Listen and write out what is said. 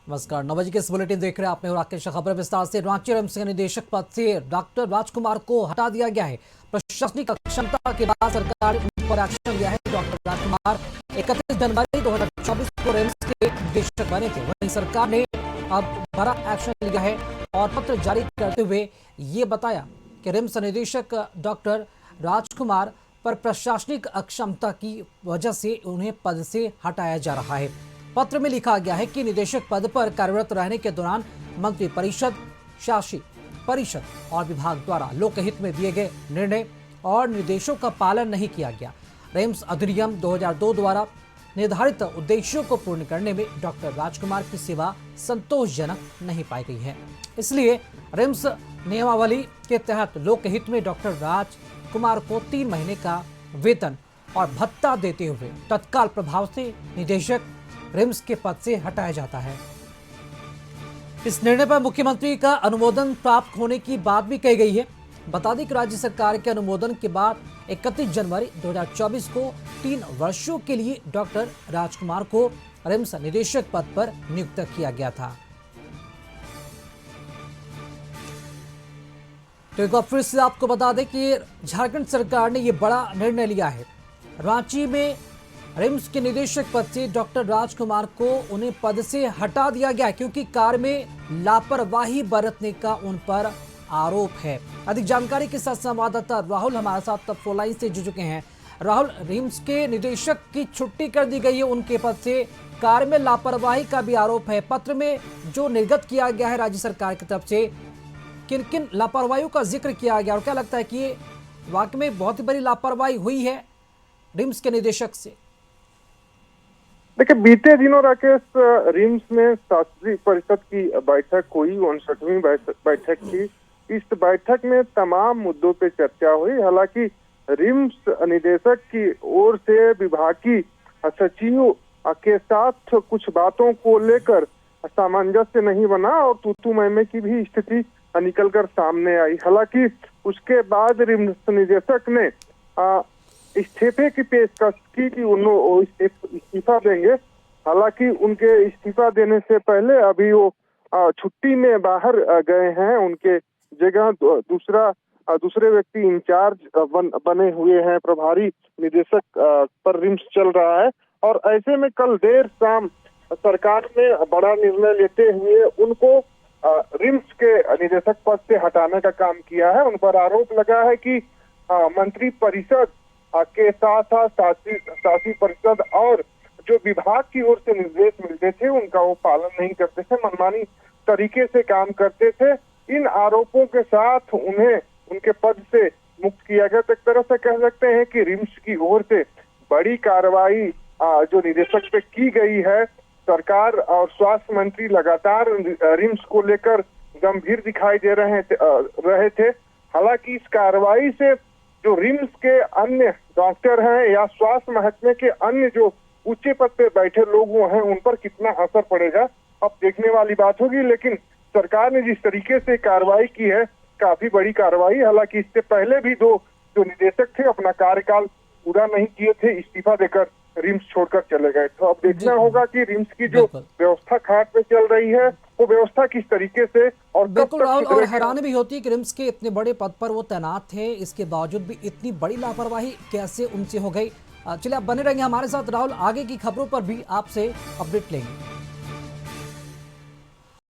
नमस्कार। 9 बजे के इस बुलेटिन देख रहे हैं आपने और राकेश। खबर विस्तार से। रांची एम्स के निदेशक पद से डॉक्टर राजकुमार को हटा दिया गया है। प्रशासनिक अक्षमता के बाद सरकार ने उन पर एक्शन लिया है। डॉक्टर राजकुमार 31 जनवरी 2024 को एम्स के निदेशक बने थे। वहीं सरकार ने अब बड़ा एक्शन लिया है और पत्र जारी करते हुए ये बताया कि रिम्स निदेशक डॉक्टर राजकुमार पर प्रशासनिक अक्षमता की वजह से उन्हें पद से हटाया जा रहा है। पत्र में लिखा गया है कि निदेशक पद पर कार्यरत रहने के दौरान मंत्री परिषद, शासी परिषद और विभाग द्वारा लोकहित में दिए गए निर्णय और निर्देशों का पालन नहीं किया गया। रिम्स अधिनियम 2002 द्वारा निर्धारित उद्देश्यों को पूर्ण करने में डॉक्टर राजकुमार की सेवा संतोषजनक नहीं पाई गई है। इसलिए रिम्स नियमावली के तहत लोकहित में डॉक्टर राजकुमार को 3 महीने का वेतन और भत्ता देते हुए तत्काल प्रभाव से निदेशक रिम्स के पद से हटाया जाता है। इस निर्णय पर मुख्यमंत्री का अनुमोदन प्राप्त होने की बात भी कही गई है। बता दें कि राज्य सरकार के अनुमोदन के बाद 31 जनवरी 2024 को 3 वर्षों के लिए डॉक्टर राजकुमार को रिम्स निदेशक पद पर नियुक्त किया गया था। तो एक बार फिर से आपको बता दें कि झारखंड सरकार ने यह बड़ा निर्णय लिया है। रांची में रिम्स के निदेशक पद से डॉक्टर राजकुमार को उन्हें पद से हटा दिया गया क्योंकि कार्य में लापरवाही बरतने का उन पर आरोप है। अधिक जानकारी के साथ संवाददाता राहुल हमारे साथ तब फोन लाइन से जुड़ चुके हैं। राहुल, रिम्स के निदेशक की छुट्टी कर दी गई है, उनके पद से कार्य में लापरवाही का भी आरोप है। पत्र में जो निर्गत किया गया है राज्य सरकार की तरफ से, किन किन लापरवाहियों का जिक्र किया गया और क्या लगता है कि ये वाकई में बहुत ही बड़ी लापरवाही हुई है रिम्स के निदेशक से? देखिए, बीते दिनों राकेश, रिम्स में शासी परिषद की बैठक हुई, 59वीं बैठक की। इस बैठक में तमाम मुद्दों पे चर्चा हुई। हालांकि रिम्स निदेशक की ओर से विभागीय सचिव के साथ कुछ बातों को लेकर सामंजस्य नहीं बना और तू मैं की भी स्थिति निकलकर सामने आई। हालांकि उसके बाद रिम्स निदेशक ने इस्तीफे की पेशकश की कि उन्होंने इस्तीफा देंगे। हालांकि उनके इस्तीफा देने से पहले अभी वो छुट्टी में बाहर गए हैं। उनके जगह दूसरे व्यक्ति इंचार्ज बने हुए हैं। प्रभारी निदेशक पर रिम्स चल रहा है और ऐसे में कल देर शाम सरकार ने बड़ा निर्णय लेते हुए उनको रिम्स के निदेशक पद से हटाने का काम किया है। उन पर आरोप लगा है कि मंत्री परिषद के साथ शासी परिषद और जो विभाग की ओर से निर्देश मिलते थे उनका वो पालन नहीं करते थे, मनमानी तरीके से काम करते थे। इन आरोपों के साथ उन्हें उनके पद से मुक्त किया गया। तो एक तरह से कह सकते हैं कि रिम्स की ओर से बड़ी कार्रवाई जो निदेशक पे की गई है। सरकार और स्वास्थ्य मंत्री लगातार रिम्स को लेकर गंभीर दिखाई दे रहे थे। हालांकि इस कार्रवाई से जो रिम्स के अन्य डॉक्टर हैं या स्वास्थ्य महकमे के अन्य जो ऊंचे पद पे बैठे लोग वो हैं, उन पर कितना असर पड़ेगा अब देखने वाली बात होगी। लेकिन सरकार ने जिस तरीके से कार्रवाई की है, काफी बड़ी कार्रवाई। हालांकि इससे पहले भी 2 जो निदेशक थे अपना कार्यकाल पूरा नहीं किए थे, इस्तीफा देकर रिम्स छोड़कर चले गए। तो अब देखना होगा कि रिम्स की जो व्यवस्था खाट पे चल रही है वो व्यवस्था किस तरीके से और बिल्कुल राहुल, और हैरानी भी होती है कि रिम्स के इतने बड़े पद पर वो तैनात थे, इसके बावजूद भी इतनी बड़ी लापरवाही कैसे उनसे हो गई। चलिए आप बने रहेंगे हमारे साथ राहुल, आगे की खबरों पर भी आपसे अपडेट लेंगे।